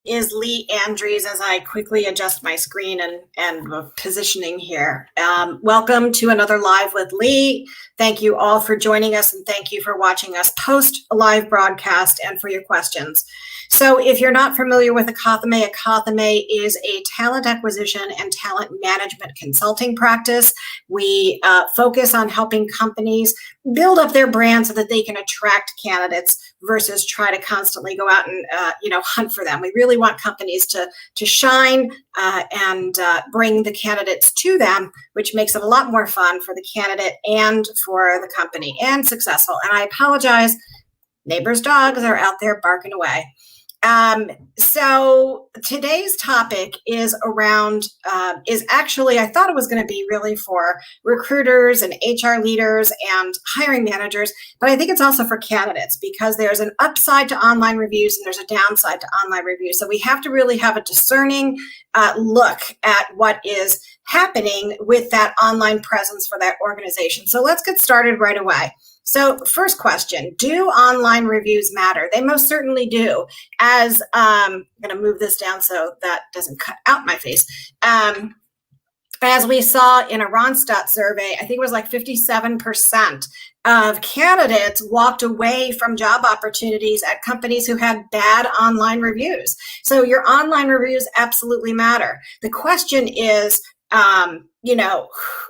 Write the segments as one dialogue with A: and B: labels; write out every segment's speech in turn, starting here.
A: Is Lee Andrews as I quickly adjust my screen and positioning here. Welcome to another Live with Lee. Thank you all for joining us and thank you for watching us post a live broadcast and for your questions. So if you're not familiar with Akathame is a talent acquisition and talent management consulting practice. We focus on helping companies build up their brand so that they can attract candidates versus try to constantly go out and hunt for them. We really want companies to shine and bring the candidates to them, which makes it a lot more fun for the candidate and for the company and successful. And I apologize, neighbors' dogs are out there barking away. So today's topic is around, I thought it was going to be really for recruiters and HR leaders and hiring managers, but I think it's also for candidates because there's an upside to online reviews and there's a downside to online reviews. So we have to really have a discerning look at what is happening with that online presence for that organization. So let's get started right away. So first question, do online reviews matter? They most certainly do. As I'm going to move this down so that doesn't cut out my face. As we saw in a Ronstadt survey, I think it was like 57% of candidates walked away from job opportunities at companies who had bad online reviews. So your online reviews absolutely matter. The question is,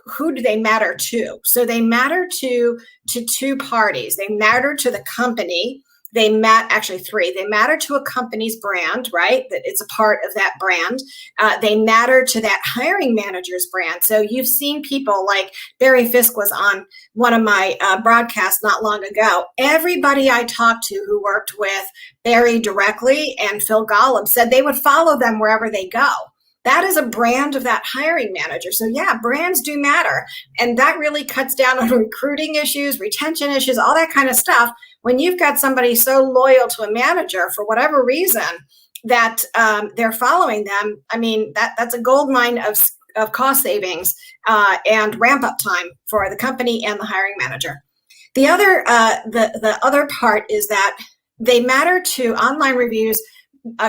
A: who do they matter to? So they matter to two parties. They matter to the company. Actually three. They matter to a company's brand, right? That it's a part of that brand. They matter to that hiring manager's brand. So you've seen people like Barry Fisk was on one of my broadcasts not long ago. Everybody I talked to who worked with Barry directly and Phil Gollum said they would follow them wherever they go. That is a brand of that hiring manager. So yeah, brands do matter. And that really cuts down on recruiting issues, retention issues, all that kind of stuff. When you've got somebody so loyal to a manager for whatever reason that they're following them, I mean, that's a gold mine of cost savings and ramp up time for the company and the hiring manager. The other part is that they matter to online reviews.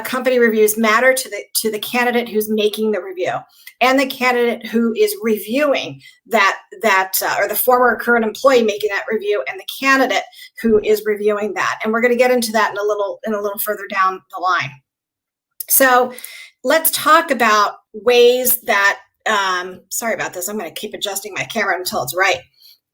A: Company reviews matter to the candidate who's making the review and the candidate who is reviewing that or the former or current employee making that review and the candidate who is reviewing that. And we're going to get into that in a little further down the line. So let's talk about ways that, sorry about this, I'm going to keep adjusting my camera until it's right.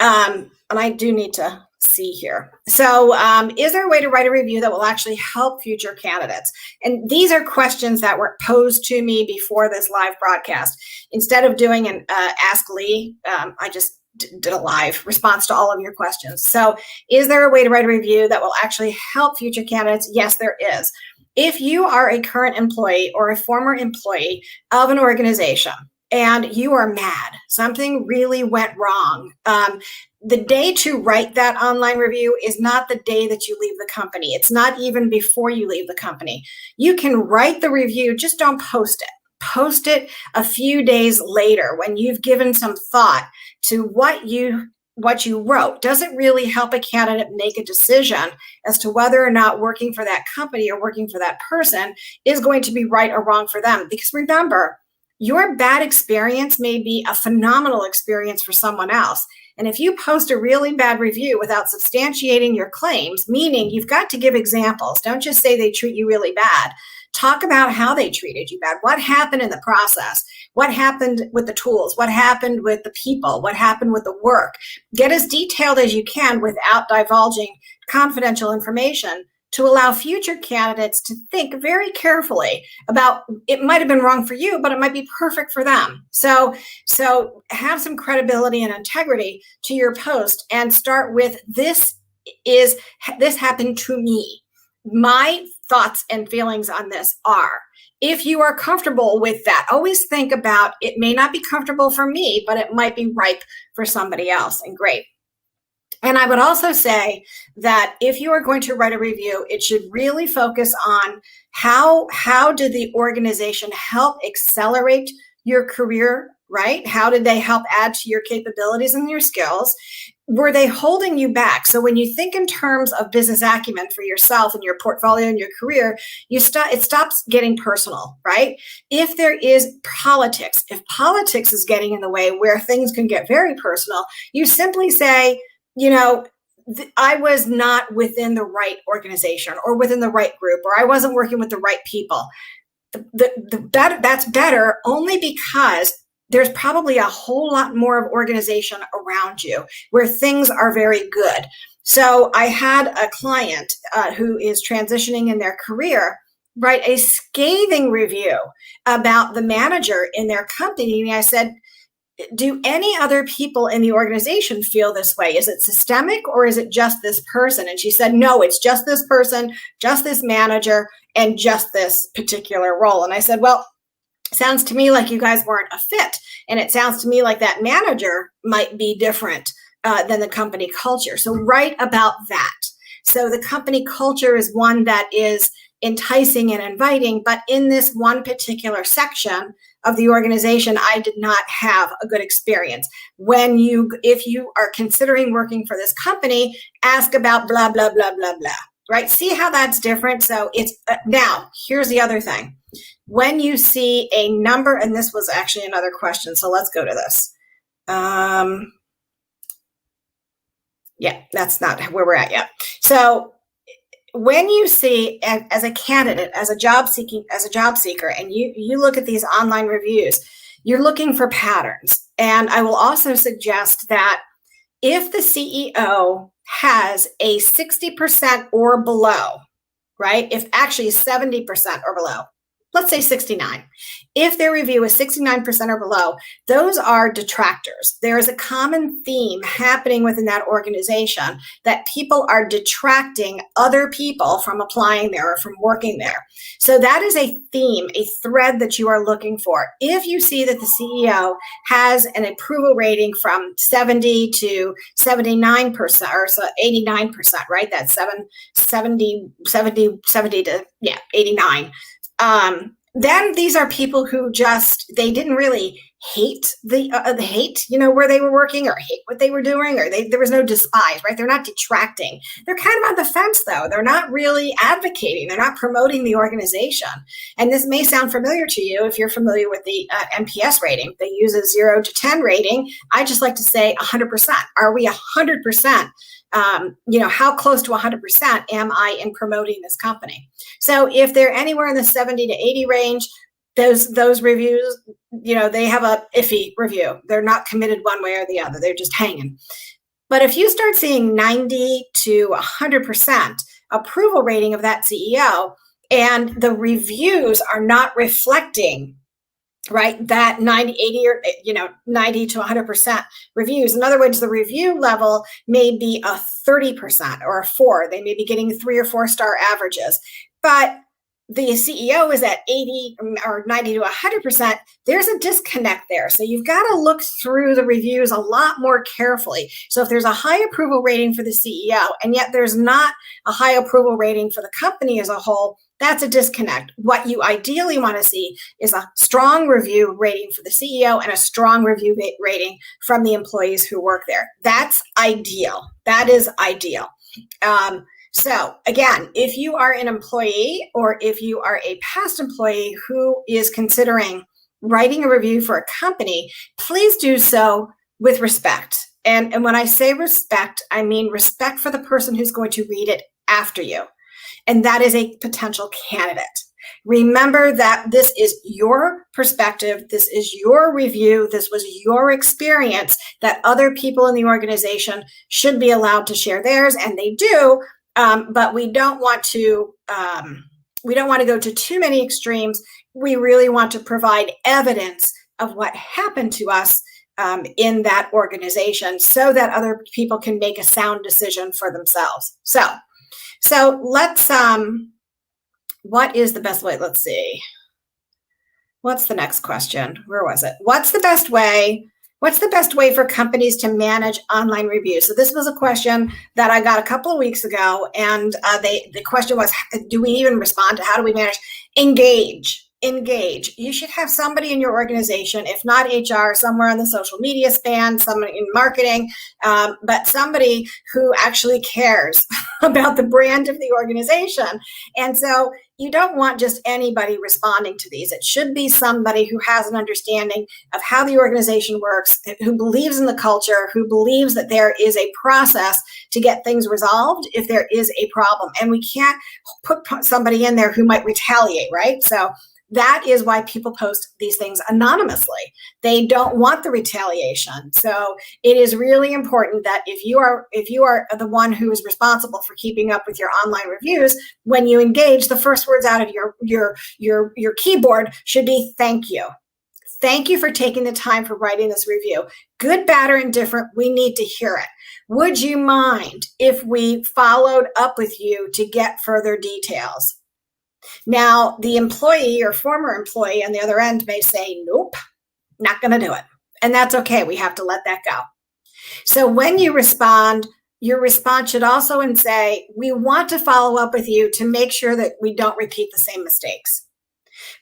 A: And I do need to see here. So is there a way to write a review that will actually help future candidates? And these are questions that were posed to me before this live broadcast. Instead of doing an Ask Lee, I just did a live response to all of your questions. So is there a way to write a review that will actually help future candidates? Yes, there is. If you are a current employee or a former employee of an organization, and you are mad, something really went wrong. The day to write that online review is not the day that you leave the company. It's not even before you leave the company. You can write the review, just don't post it. Post it a few days later when you've given some thought to what you wrote. Does it really help a candidate make a decision as to whether or not working for that company or working for that person is going to be right or wrong for them? Because remember, your bad experience may be a phenomenal experience for someone else. And if you post a really bad review without substantiating your claims, meaning you've got to give examples, don't just say they treat you really bad. Talk about how they treated you bad. What happened in the process? What happened with the tools? What happened with the people? What happened with the work? Get as detailed as you can without divulging confidential information to allow future candidates to think very carefully about, it might have been wrong for you, but it might be perfect for them. So have some credibility and integrity to your post and start with, this happened to me. My thoughts and feelings on this are, if you are comfortable with that, always think about, it may not be comfortable for me, but it might be ripe for somebody else, and great. And I would also say that if you are going to write a review, it should really focus on how did the organization help accelerate your career, right? How did they help add to your capabilities and your skills? were they holding you back? So when you think in terms of business acumen for yourself and your portfolio and your career, it stops getting personal, right? If there is politics, if politics is getting in the way where things can get very personal, you simply say, I was not within the right organization or within the right group, or I wasn't working with the right people. That's better only because there's probably a whole lot more of organization around you where things are very good. So I had a client who is transitioning in their career write a scathing review about the manager in their company. And I said, do any other people in the organization feel this way? Is it systemic or is it just this person? And she said, no, it's just this person, just this manager, and just this particular role. And I said, well, sounds to me like you guys weren't a fit. And it sounds to me like that manager might be different than the company culture. So write about that. So the company culture is one that is enticing and inviting, but in this one particular section of the organization, I did not have a good experience. If you are considering working for this company, ask about blah, blah, blah, blah, blah, right? See how that's different. So it's now, here's the other thing. When you see a number, and this was actually another question, so let's go to this. Yeah, that's not where we're at yet. So when you see as a candidate, as a job seeker, and you look at these online reviews, you're looking for patterns. And I will also suggest that if the CEO has a 60% or below, right? If actually 70% or below, let's say 69. If their review is 69% or below, those are detractors. There is a common theme happening within that organization that people are detracting other people from applying there or from working there. So that is a theme, a thread that you are looking for. If you see that the CEO has an approval rating from 70 to 79% or so 89%, right? That's 70 to 89. Then these are people who they didn't really hate where they were working or hate what they were doing, or there was no despise, right? They're not detracting. They're kind of on the fence though. They're not really advocating. They're not promoting the organization. And this may sound familiar to you if you're familiar with the NPS rating. They use a 0 to 10 rating. I just like to say 100%. Are we 100%? How close to 100% am I in promoting this company? So if they're anywhere in the 70 to 80 range, those reviews, they have a iffy review. They're not committed one way or the other. They're just hanging. But if you start seeing 90 to 100% approval rating of that CEO, and the reviews are not reflecting, right, that 90, 80, or 90 to 100% reviews. In other words, the review level may be a 30% or a 4. They may be getting 3 or 4 star averages, but the CEO is at 80 or 90 to 100%. There's a disconnect there. So you've got to look through the reviews a lot more carefully. So if there's a high approval rating for the CEO, and yet there's not a high approval rating for the company as a whole, that's a disconnect. What you ideally want to see is a strong review rating for the CEO and a strong review rating from the employees who work there. That's ideal. That is ideal. So again, if you are an employee or if you are a past employee who is considering writing a review for a company, please do so with respect. And when I say respect, I mean respect for the person who's going to read it after you. And that is a potential candidate. Remember that this is your perspective. This is your review. This was your experience, that other people in the organization should be allowed to share theirs, and they do. But we don't want to go to too many extremes. We really want to provide evidence of what happened to us in that organization so that other people can make a sound decision for themselves. So let's, what is the best way? Let's see. What's the next question? Where was it? What's the best way for companies to manage online reviews? So this was a question that I got a couple of weeks ago, and the question was, do we even respond to how do we manage? Engage. engage. You should have somebody in your organization, if not HR, somewhere on the social media span, someone in marketing, but somebody who actually cares about the brand of the organization. And so you don't want just anybody responding to these. It should be somebody who has an understanding of how the organization works, who believes in the culture, who believes that there is a process to get things resolved if there is a problem. And we can't put somebody in there who might retaliate, right? So that is why people post these things anonymously. They don't want the retaliation. So it is really important that if you are the one who is responsible for keeping up with your online reviews, when you engage, the first words out of your keyboard should be thank you. Thank you for taking the time for writing this review. Good, bad, or indifferent, we need to hear it. Would you mind if we followed up with you to get further details? Now, the employee or former employee on the other end may say, nope, not going to do it. And that's okay. We have to let that go. So when you respond, your response should also say, we want to follow up with you to make sure that we don't repeat the same mistakes.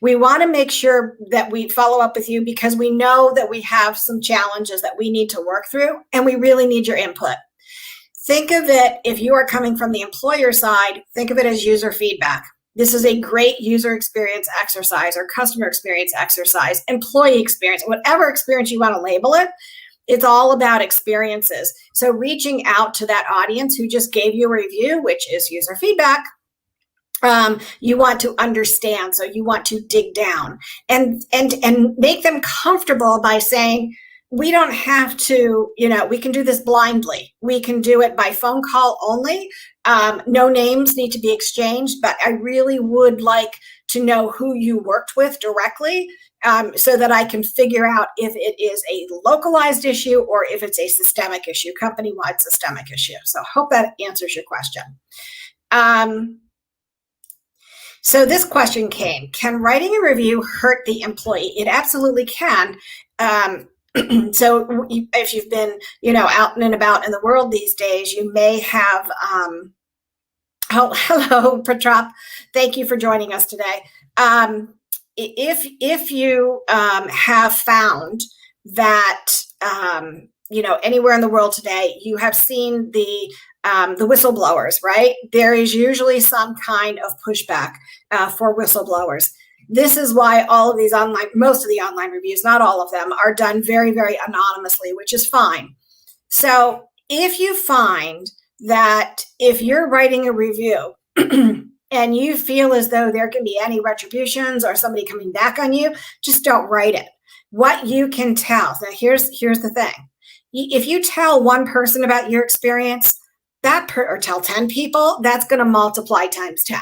A: We want to make sure that we follow up with you because we know that we have some challenges that we need to work through, and we really need your input. Think of it, if you are coming from the employer side, think of it as user feedback. This is a great user experience exercise or customer experience exercise, employee experience, whatever experience you want to label it. It's all about experiences. So reaching out to that audience who just gave you a review, which is user feedback, you want to understand. So you want to dig down and make them comfortable by saying, we don't have to, we can do this blindly. We can do it by phone call only. No names need to be exchanged, but I really would like to know who you worked with directly so that I can figure out if it is a localized issue or if it's a systemic issue, company-wide systemic issue. So hope that answers your question. So this question came, can writing a review hurt the employee? It absolutely can. So if you've been, out and about in the world these days, you may have, hello, Pratrap. Thank you for joining us today. If you have found that, anywhere in the world today, you have seen the whistleblowers, right? There is usually some kind of pushback for whistleblowers. This is why most of the online reviews, not all of them, are done very, very anonymously, which is fine. So if you find that if you're writing a review and you feel as though there can be any retributions or somebody coming back on you, just don't write it. What you can tell, now here's the thing. If you tell one person about your experience, or tell 10 people, that's going to multiply times 10.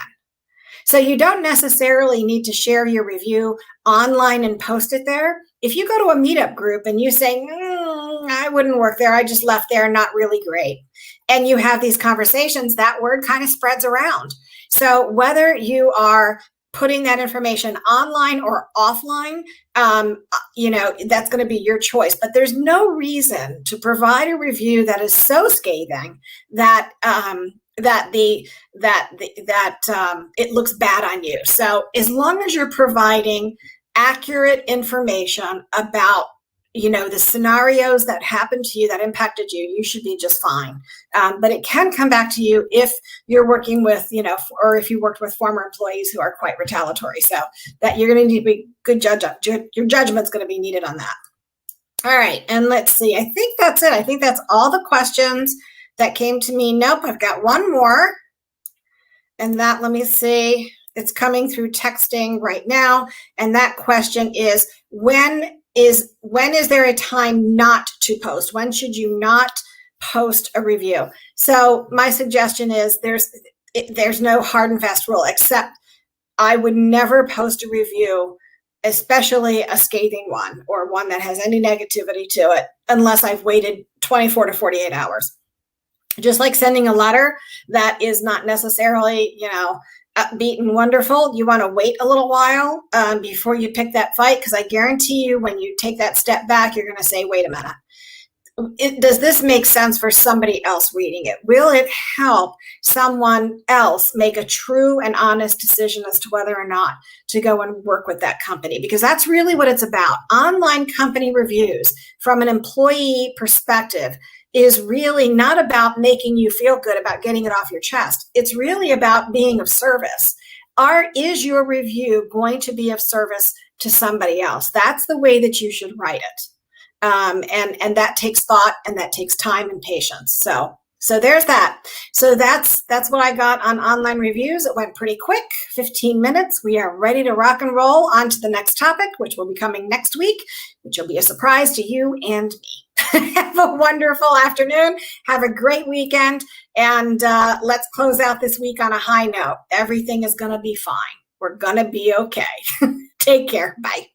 A: So you don't necessarily need to share your review online and post it there. If you go to a meetup group and you say, I wouldn't work there, I just left there, not really great, and you have these conversations, that word kind of spreads around. So whether you are putting that information online or offline, that's going to be your choice. But there's no reason to provide a review that is so scathing that it looks bad on you. So as long as you're providing accurate information about, the scenarios that happened to you, that impacted you, you should be just fine. But it can come back to you if you're working with, or if you worked with former employees who are quite retaliatory. So that you're going to need to be good judge. Your judgment's going to be needed on that. All right. And let's see. I think that's it. I think that's all the questions that came to me. Nope, I've got one more. And that, let me see, it's coming through texting right now. And that question is, when is there a time not to post? When should you not post a review? So my suggestion is there's no hard and fast rule, except I would never post a review, especially a scathing one or one that has any negativity to it, unless I've waited 24 to 48 hours. Just like sending a letter that is not necessarily, upbeat and wonderful, you want to wait a little while before you pick that fight, because I guarantee you when you take that step back, you're going to say, wait a minute. does this make sense for somebody else reading it? Will it help someone else make a true and honest decision as to whether or not to go and work with that company? Because that's really what it's about. Online company reviews from an employee perspective is really not about making you feel good about getting it off your chest. It's really about being of service. Is your review going to be of service to somebody else? That's the way that you should write it. And that takes thought, and that takes time and patience. So there's that. So that's what I got on online reviews. It went pretty quick, 15 minutes. We are ready to rock and roll on to the next topic, which will be coming next week, which will be a surprise to you and me. Have a wonderful afternoon. Have a great weekend. And let's close out this week on a high note. Everything is going to be fine. We're going to be okay. Take care. Bye.